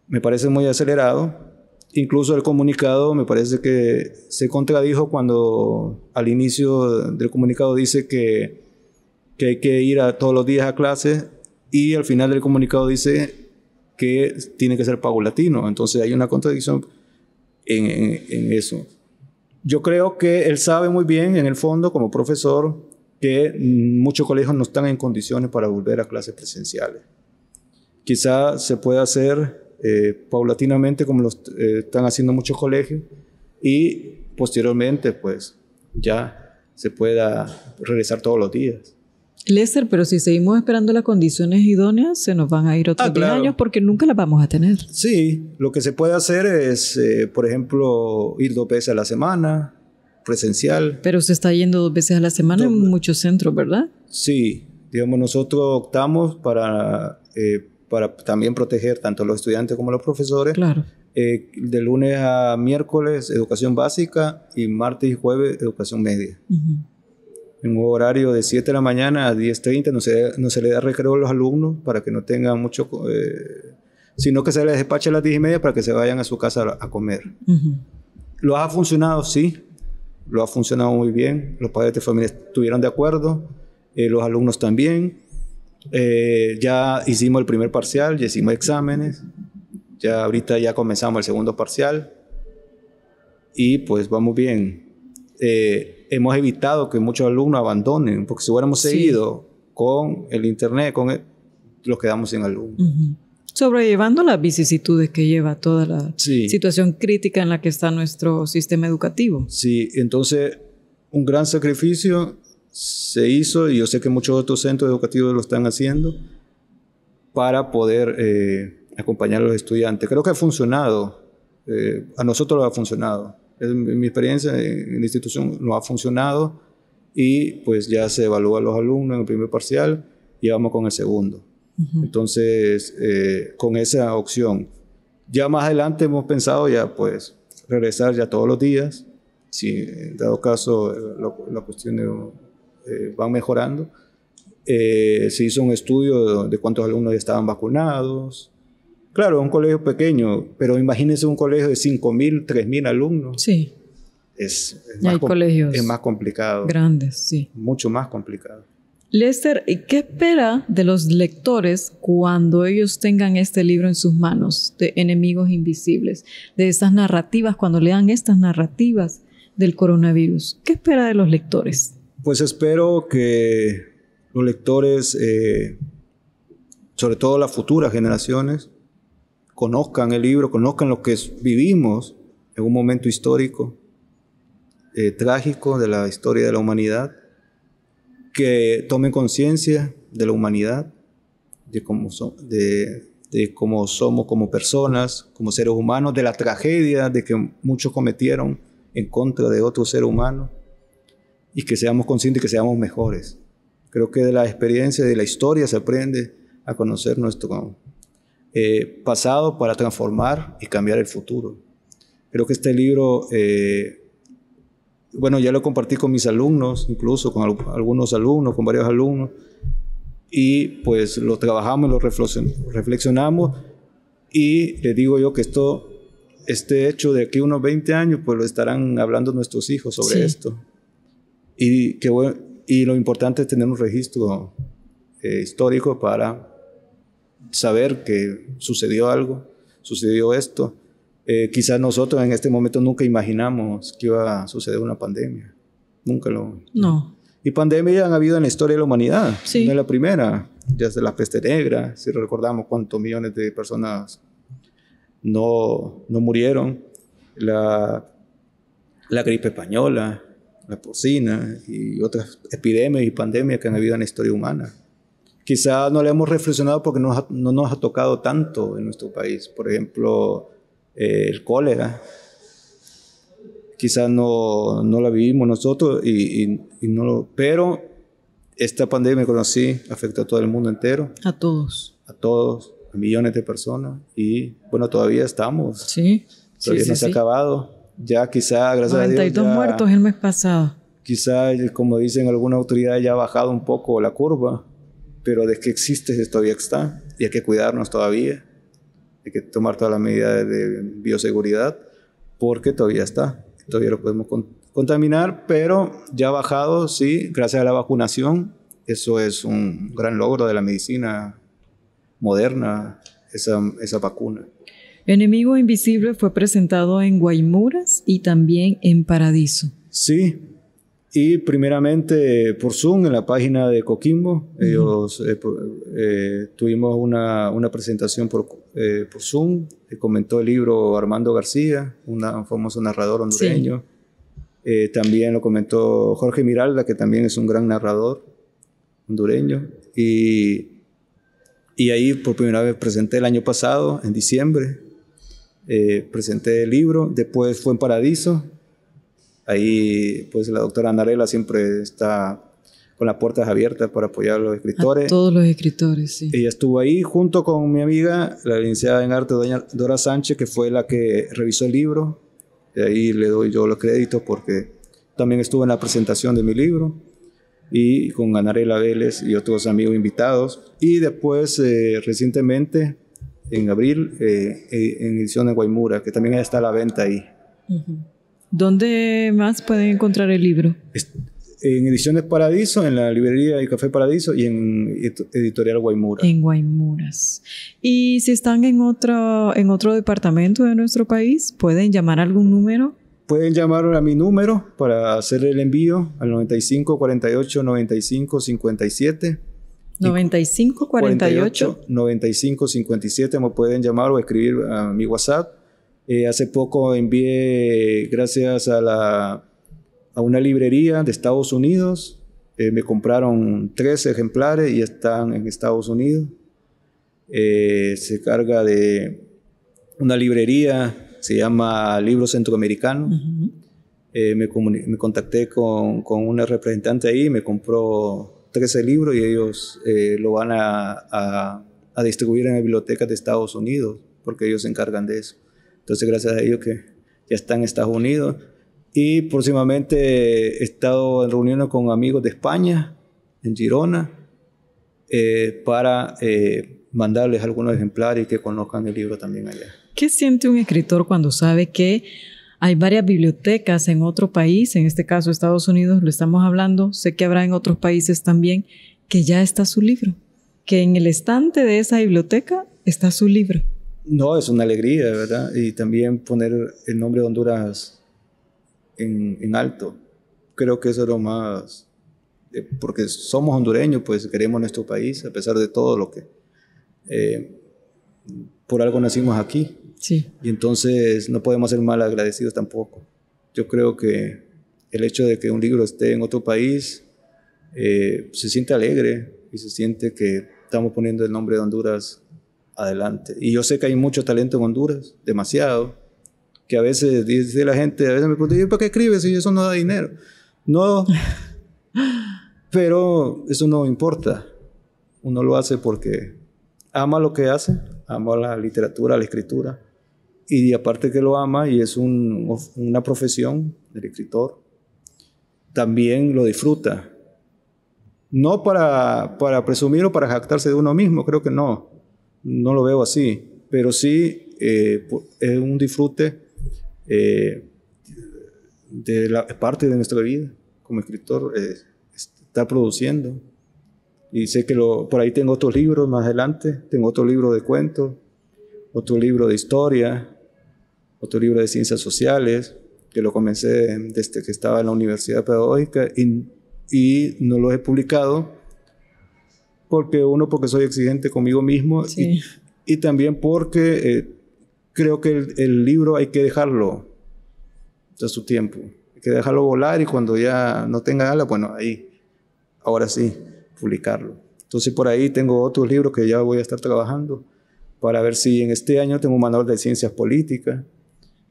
Me parece muy acelerado. Incluso el comunicado me parece que se contradijo cuando al inicio del comunicado dice que hay que ir todos los días a clase, y al final del comunicado dice que tiene que ser paulatino. Entonces hay una contradicción en eso. Yo creo que él sabe muy bien, en el fondo, como profesor, que muchos colegios no están en condiciones para volver a clases presenciales. Quizá se pueda hacer paulatinamente, como lo están haciendo muchos colegios, y posteriormente, pues, ya se pueda regresar todos los días. Lester, pero si seguimos esperando las condiciones idóneas, se nos van a ir otros 10 años porque nunca las vamos a tener. Sí, lo que se puede hacer es, por ejemplo, ir 2 veces a la semana, presencial. Pero se está yendo 2 veces a la semana en muchos centros, ¿verdad? Sí, digamos, nosotros optamos para también proteger tanto a los estudiantes como a los profesores. Claro. De lunes a miércoles, educación básica, y martes y jueves, educación media. En un horario de 7 de la mañana a 10:30, no se le da recreo a los alumnos para que no tengan mucho, sino que se les despache a las 10:30 para que se vayan a su casa a comer. ¿Lo ha funcionado? Sí, lo ha funcionado muy bien. Los padres de familia estuvieron de acuerdo, los alumnos también. Ya hicimos el primer parcial, ya hicimos exámenes, ya ahorita ya comenzamos el segundo parcial y pues vamos bien. Hemos evitado que muchos alumnos abandonen, porque si hubiéramos seguido con el internet, los quedamos sin alumnos. Sobrellevando las vicisitudes que lleva toda la situación crítica en la que está nuestro sistema educativo. Sí, entonces un gran sacrificio se hizo, y yo sé que muchos otros centros educativos lo están haciendo para poder acompañar a los estudiantes. Creo que ha funcionado, a nosotros nos ha funcionado. En mi experiencia en la institución nos ha funcionado, y pues ya se evalúa a los alumnos en el primer parcial y vamos con el segundo. Entonces, con esa opción. Ya más adelante hemos pensado ya pues regresar ya todos los días, si en dado caso la cuestión va mejorando. Se hizo un estudio de cuántos alumnos ya estaban vacunados. Claro, un colegio pequeño, pero imagínense un colegio de 5.000, 3.000 alumnos. Sí. Hay colegios es más complicado. Grandes, sí. Mucho más complicado. Lester, ¿qué espera de los lectores cuando ellos tengan este libro en sus manos, de Enemigos Invisibles, de estas narrativas, cuando lean estas narrativas del coronavirus? ¿Qué espera de los lectores? Pues espero que los lectores, sobre todo las futuras generaciones, conozcan el libro, conozcan lo que vivimos en un momento histórico, trágico de la historia de la humanidad, que tomen conciencia de la humanidad, de cómo somos como personas, como seres humanos, de la tragedia de que muchos cometieron en contra de otro ser humano, y que seamos conscientes y que seamos mejores. Creo que de la experiencia, de la historia, se aprende a conocer nuestro pasado para transformar y cambiar el futuro. Creo que este libro, ya lo compartí con mis alumnos, incluso con algunos alumnos, con varios alumnos, y pues lo trabajamos, lo reflexionamos, y les digo yo que este hecho de aquí unos 20 años, pues lo estarán hablando nuestros hijos sobre esto. Y lo importante es tener un registro histórico para saber que sucedió algo, sucedió esto. Quizás nosotros en este momento nunca imaginamos que iba a suceder una pandemia. Nunca lo... No. Y pandemias ya han habido en la historia de la humanidad. Sí. No es la primera. Ya es la peste negra, si recordamos cuántos millones de personas no murieron. La gripe española, la porcina y otras epidemias y pandemias que han habido en la historia humana. Quizás no le hemos reflexionado porque no nos ha tocado tanto en nuestro país. Por ejemplo, el cólera. Quizás no la vivimos nosotros, pero esta pandemia que conocí afectó a todo el mundo entero. A todos. A todos, a millones de personas. Y bueno, todavía estamos. Sí. Todavía no se ha acabado. Ya quizá, gracias a Dios, 92 muertos el mes pasado. Quizá, como dicen algunas autoridades, ya ha bajado un poco la curva, pero de que existe todavía está, y hay que cuidarnos todavía, hay que tomar todas las medidas de bioseguridad, porque todavía está, todavía lo podemos contaminar, pero ya ha bajado, sí, gracias a la vacunación. Eso es un gran logro de la medicina moderna, esa vacuna. Enemigo Invisible fue presentado en Guaymuras y también en Paradiso. Sí, y primeramente por Zoom en la página de Coquimbo. Ellos tuvimos una presentación por Zoom. Comentó el libro Armando García, un famoso narrador hondureño. Sí. También lo comentó Jorge Miralda, que también es un gran narrador hondureño. Y ahí por primera vez presenté el año pasado, en diciembre. Presenté el libro, después fue en Paradiso. Ahí pues la doctora Anarela siempre está con las puertas abiertas para apoyar a los escritores. A todos los escritores, sí. Ella estuvo ahí junto con mi amiga, la licenciada en arte doña Dora Sánchez, que fue la que revisó el libro. De ahí le doy yo los créditos porque también estuve en la presentación de mi libro, y con Anarela Vélez y otros amigos invitados. Y después recientemente, en abril, en edición de Guaymura, que también está a la venta ahí. ¿Dónde más pueden encontrar el libro? En Ediciones Paradiso, en la librería y Café Paradiso, y en Editorial Guaymura. En Guaymuras. Y si están en otro departamento de nuestro país, ¿pueden llamar a algún número? Pueden llamar a mi número para hacer el envío al 95 48 95 57. 95 48 95 57. Me pueden llamar o escribir a mi WhatsApp. Hace poco envié, gracias a una librería de Estados Unidos, me compraron 3 ejemplares y están en Estados Unidos. Se carga de una librería, se llama Libros Centroamericanos. Me contacté con una representante ahí, me compró 13 libros y ellos lo van a distribuir en las bibliotecas de Estados Unidos, porque ellos se encargan de eso. Entonces, gracias a ellos que ya están en Estados Unidos. Y próximamente he estado en reuniones con amigos de España, en Girona, para mandarles algunos ejemplares y que conozcan el libro también allá. ¿Qué siente un escritor cuando sabe que hay varias bibliotecas en otro país, en este caso Estados Unidos, lo estamos hablando, sé que habrá en otros países también, que ya está su libro, que en el estante de esa biblioteca está su libro? No, es una alegría, ¿verdad? Y también poner el nombre de Honduras en alto. Creo que eso es lo más... porque somos hondureños, pues queremos nuestro país, a pesar de todo lo que... por algo nacimos aquí. Sí. Y entonces no podemos ser mal agradecidos tampoco. Yo creo que el hecho de que un libro esté en otro país se siente alegre y se siente que estamos poniendo el nombre de Honduras adelante. Y yo sé que hay mucho talento en Honduras, demasiado, que a veces dice la gente, a veces me preguntan, ¿para qué escribes si eso no da dinero? No, pero eso no importa. Uno lo hace porque ama lo que hace, ama la literatura, la escritura, y aparte que lo ama y es una profesión del escritor, también lo disfruta. No para presumir o para jactarse de uno mismo, creo que no lo veo así, pero sí es un disfrute de la parte de nuestra vida como escritor, estar produciendo. Y sé que por ahí tengo otros libros más adelante, tengo otro libro de cuentos, otro libro de historia, otro libro de ciencias sociales, que lo comencé desde que estaba en la Universidad Pedagógica y no lo he publicado porque soy exigente conmigo mismo, sí. y también porque creo que el libro hay que dejarlo a su tiempo, hay que dejarlo volar y cuando ya no tenga alas, bueno, ahora sí, publicarlo. Entonces por ahí tengo otros libros que ya voy a estar trabajando para ver si en este año tengo un manual de ciencias políticas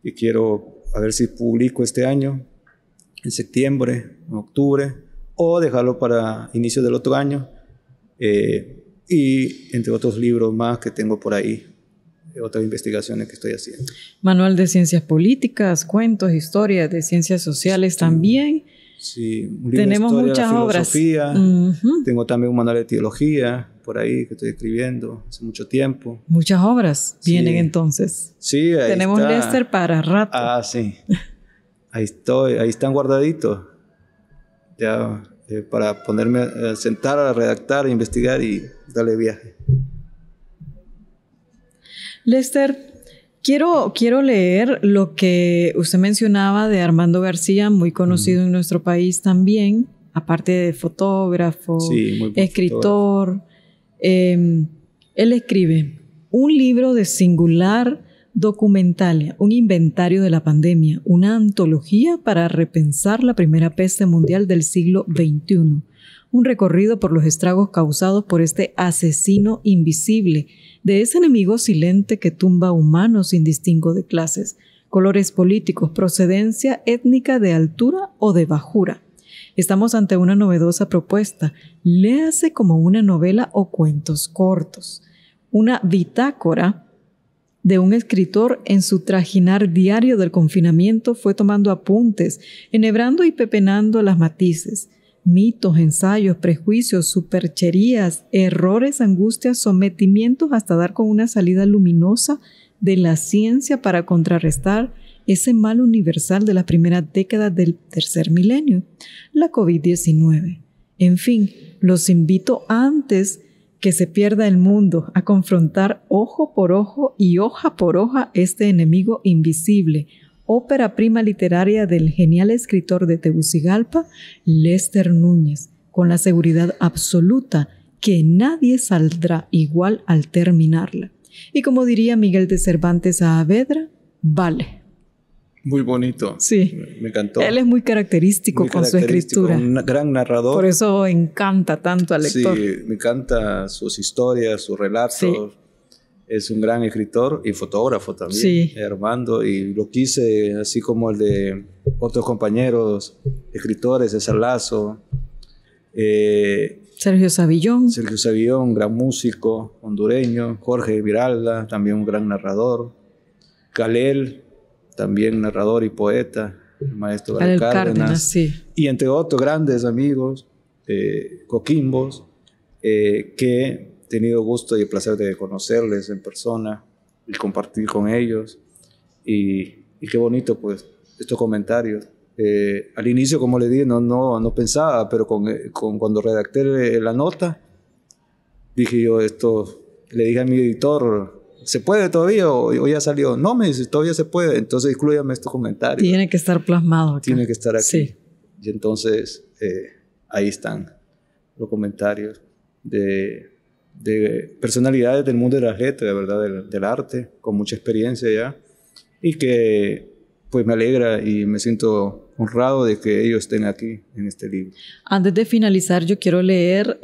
y quiero a ver si publico este año, en septiembre, en octubre, o dejarlo para inicios del otro año. Y entre otros libros más que tengo por ahí, otras investigaciones que estoy haciendo. Manual de ciencias políticas, cuentos, historias de ciencias sociales, sí. También. Sí, un libro tenemos de muchas obras. Tengo también un manual de teología por ahí que estoy escribiendo hace mucho tiempo. Muchas obras vienen entonces. Sí, ahí tenemos está. Lester para rato. Ah, sí. Ahí están guardaditos. Ya para ponerme a sentar, a redactar, a investigar y darle viaje. Lester, quiero leer lo que usted mencionaba de Armando García, muy conocido en nuestro país también, aparte de fotógrafo, escritor. Él escribe un libro de singular documentalia, un inventario de la pandemia, una antología para repensar la primera peste mundial del siglo XXI, un recorrido por los estragos causados por este asesino invisible, de ese enemigo silente que tumba humanos sin distingo de clases, colores políticos, procedencia étnica, de altura o de bajura. Estamos ante una novedosa propuesta, léase como una novela o cuentos cortos, una bitácora de un escritor en su trajinar diario del confinamiento fue tomando apuntes, enhebrando y pepenando las matices, mitos, ensayos, prejuicios, supercherías, errores, angustias, sometimientos, hasta dar con una salida luminosa de la ciencia para contrarrestar ese mal universal de la primera década del tercer milenio, la COVID-19. En fin, los invito antes que se pierda el mundo a confrontar ojo por ojo y hoja por hoja este enemigo invisible, ópera prima literaria del genial escritor de Tegucigalpa, Lester Núñez, con la seguridad absoluta que nadie saldrá igual al terminarla. Y como diría Miguel de Cervantes Saavedra, vale. Muy bonito. Sí. Me encantó. Él es muy característico con su escritura. Un gran narrador. Por eso encanta tanto al lector. Sí, me encanta sus historias, sus relatos. Sí. Es un gran escritor y fotógrafo también. Sí. Armando. Y lo quise, así como el de otros compañeros escritores, César Lazo. Sergio Savillón. Sergio Savillón, gran músico hondureño. Jorge Viralda, también un gran narrador. Calel, también narrador y poeta. el maestro Gabriel Cárdenas, sí. Y entre otros grandes amigos, coquimbos, que he tenido gusto y el placer de conocerles en persona y compartir con ellos. Y qué bonito, pues, estos comentarios. Al inicio, como le dije, no pensaba, pero cuando redacté la nota, dije yo, le dije a mi editor, ¿se puede todavía o ya salió? No, me dice, todavía se puede, entonces inclúyame estos comentarios. Tiene que estar plasmado acá. Tiene que estar aquí. Sí. Y entonces ahí están los comentarios de personalidades del mundo de las letras, de verdad, del arte, con mucha experiencia ya, y que pues me alegra y me siento honrado de que ellos estén aquí en este libro. Antes de finalizar, yo quiero leer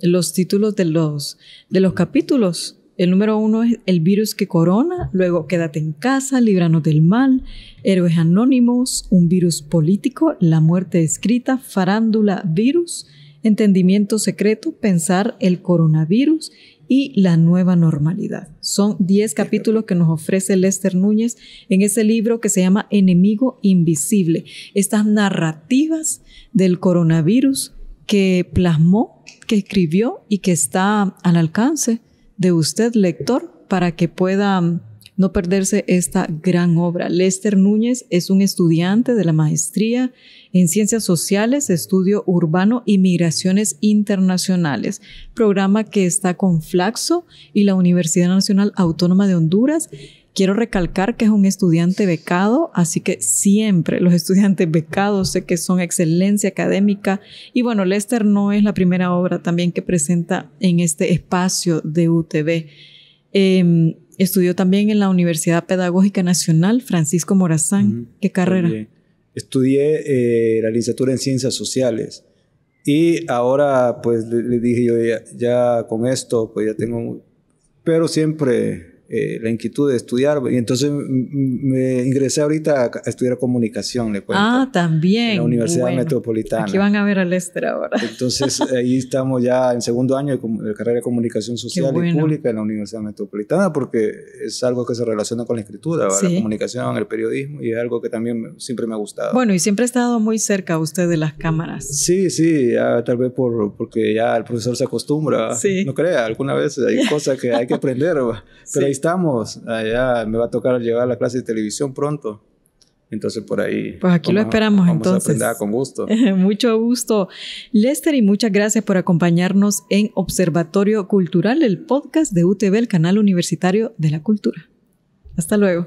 los títulos de los capítulos. El número 1 es El virus que corona, luego Quédate en casa, líbranos del mal, Héroes anónimos, Un virus político, La muerte escrita, Farándula virus, Entendimiento secreto, Pensar el coronavirus y La nueva normalidad. Son 10 capítulos que nos ofrece Lester Núñez en ese libro que se llama Enemigo Invisible. Estas narrativas del coronavirus que plasmó, que escribió y que está al alcance de usted, lector, para que pueda no perderse esta gran obra. Lester Núñez es un estudiante de la maestría en Ciencias Sociales, Estudio Urbano y Migraciones Internacionales, programa que está con Flaxo y la Universidad Nacional Autónoma de Honduras. Quiero recalcar que es un estudiante becado, así que siempre los estudiantes becados sé que son excelencia académica. Y bueno, Lester no es la primera obra también que presenta en este espacio de UTV. Estudió también en la Universidad Pedagógica Nacional Francisco Morazán. ¿Qué carrera? También. Estudié la licenciatura en Ciencias Sociales y ahora pues le dije yo ya con esto pues ya tengo, pero siempre la inquietud de estudiar, y entonces me ingresé ahorita a estudiar comunicación, le cuento. Ah, también. En la Universidad Metropolitana. Aquí van a ver a Lester ahora. Entonces ahí estamos ya en segundo año de carrera de comunicación social y pública en la Universidad Metropolitana, porque es algo que se relaciona con la escritura, sí, la comunicación, el periodismo, y es algo que también siempre me ha gustado. Bueno, y siempre ha estado muy cerca usted de las cámaras. Sí, ya, tal vez porque ya el profesor se acostumbra. Sí. No crea, alguna vez hay cosas que hay que aprender, pero ahí estamos. Allá me va a tocar llevar a la clase de televisión pronto. Entonces por ahí. Pues aquí lo esperamos entonces. Vamos a aprender con gusto. Mucho gusto, Lester, y muchas gracias por acompañarnos en Observatorio Cultural, el podcast de UTV, el canal universitario de la cultura. Hasta luego.